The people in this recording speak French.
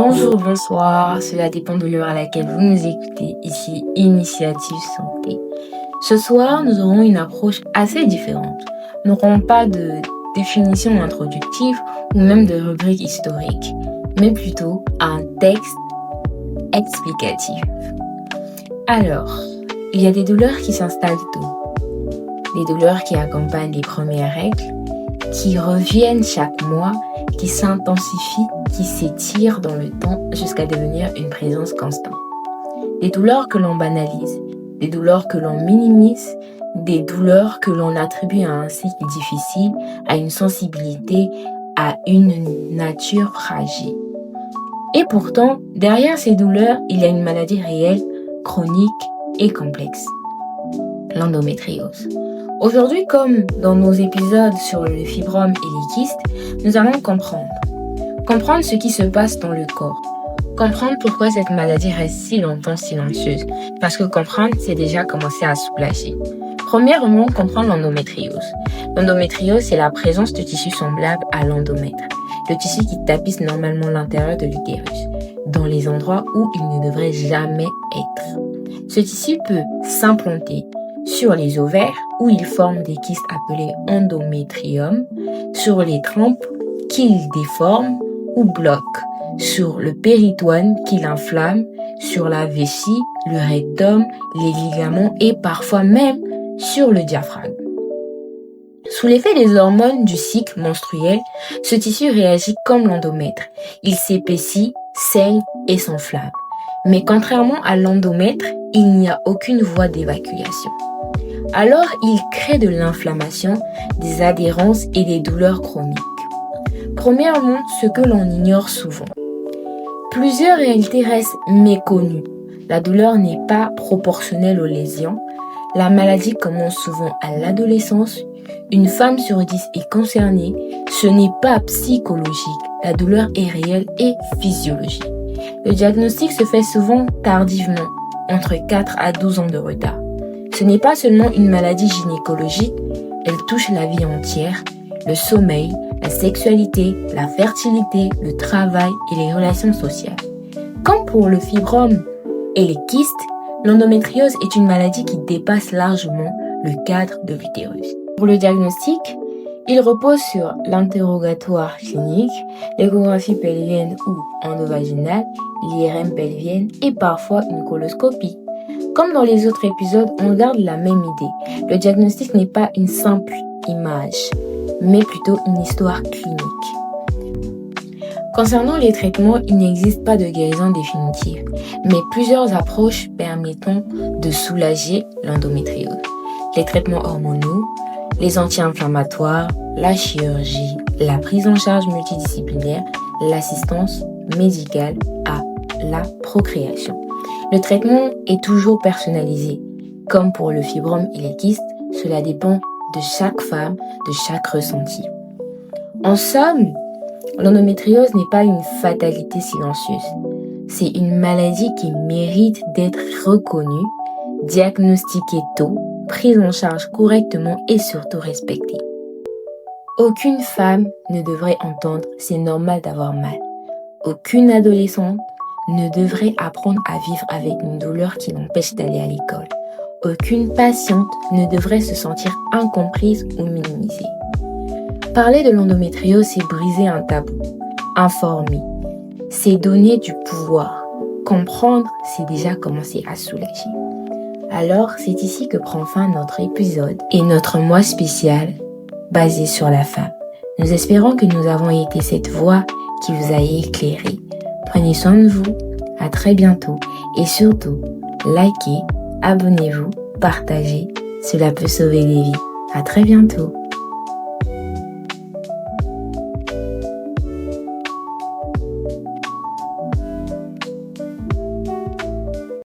Bonjour, bonsoir, cela dépend de l'heure à laquelle vous nous écoutez. Ici, Initiative Santé. Ce soir, nous aurons une approche assez différente. Nous n'aurons pas de définition introductive ou même de rubrique historique, mais plutôt un texte explicatif. Alors, il y a des douleurs qui s'installent tôt, des douleurs qui accompagnent les premières règles, qui reviennent chaque mois, qui s'intensifient, qui s'étirent dans le temps jusqu'à devenir une présence constante. Des douleurs que l'on banalise, des douleurs que l'on minimise, des douleurs que l'on attribue à un cycle difficile, à une sensibilité, à une nature fragile. Et pourtant, derrière ces douleurs, il y a une maladie réelle, chronique et complexe. L'endométriose. Aujourd'hui, comme dans nos épisodes sur le fibrome et les kystes, nous allons comprendre ce qui se passe dans le corps. Comprendre pourquoi cette maladie reste si longtemps silencieuse. Parce que comprendre, c'est déjà commencer à soulager. Premièrement, comprendre l'endométriose. L'endométriose, c'est la présence de tissus semblables à l'endomètre, le tissu qui tapisse normalement l'intérieur de l'utérus, dans les endroits où il ne devrait jamais être. Ce tissu peut s'implanter sur les ovaires, où il forme des kystes appelés endométrium, sur les trompes qu'il déforme ou bloque, sur le péritoine qu'il inflamme, sur la vessie, le rectum, les ligaments et parfois même sur le diaphragme. Sous l'effet des hormones du cycle menstruel, ce tissu réagit comme l'endomètre. Il s'épaissit, saigne et s'enflamme. Mais contrairement à l'endomètre, il n'y a aucune voie d'évacuation. Alors, il crée de l'inflammation, des adhérences et des douleurs chroniques. Premièrement, ce que l'on ignore souvent. Plusieurs réalités restent méconnues. La douleur n'est pas proportionnelle aux lésions. La maladie commence souvent à l'adolescence. Une femme sur 10 est concernée. Ce n'est pas psychologique. La douleur est réelle et physiologique. Le diagnostic se fait souvent tardivement, entre 4 à 12 ans de retard. Ce n'est pas seulement une maladie gynécologique, elle touche la vie entière, le sommeil, la sexualité, la fertilité, le travail et les relations sociales. Comme pour le fibrome et les kystes, l'endométriose est une maladie qui dépasse largement le cadre de l'utérus. Pour le diagnostic, il repose sur l'interrogatoire clinique, l'échographie pelvienne ou endovaginale, l'IRM pelvienne et parfois une coloscopie. Comme dans les autres épisodes, on garde la même idée. Le diagnostic n'est pas une simple image, mais plutôt une histoire clinique. Concernant les traitements, il n'existe pas de guérison définitive, mais plusieurs approches permettant de soulager l'endométriose. Les traitements hormonaux, les anti-inflammatoires, la chirurgie, la prise en charge multidisciplinaire, l'assistance médicale à la procréation. Le traitement est toujours personnalisé. Comme pour le fibrome et les kystes, cela dépend de chaque femme, de chaque ressenti. En somme, l'endométriose n'est pas une fatalité silencieuse. C'est une maladie qui mérite d'être reconnue, diagnostiquée tôt, prise en charge correctement et surtout respectée. Aucune femme ne devrait entendre « c'est normal d'avoir mal ». Aucune adolescente ne devrait apprendre à vivre avec une douleur qui l'empêche d'aller à l'école. Aucune patiente ne devrait se sentir incomprise ou minimisée. Parler de l'endométriose, c'est briser un tabou. Informer, c'est donner du pouvoir. Comprendre, c'est déjà commencer à soulager. Alors, c'est ici que prend fin notre épisode et notre mois spécial basé sur la femme. Nous espérons que nous avons été cette voix qui vous a éclairé. Prenez soin de vous, à très bientôt et surtout, likez, abonnez-vous, partagez, cela peut sauver des vies. À très bientôt.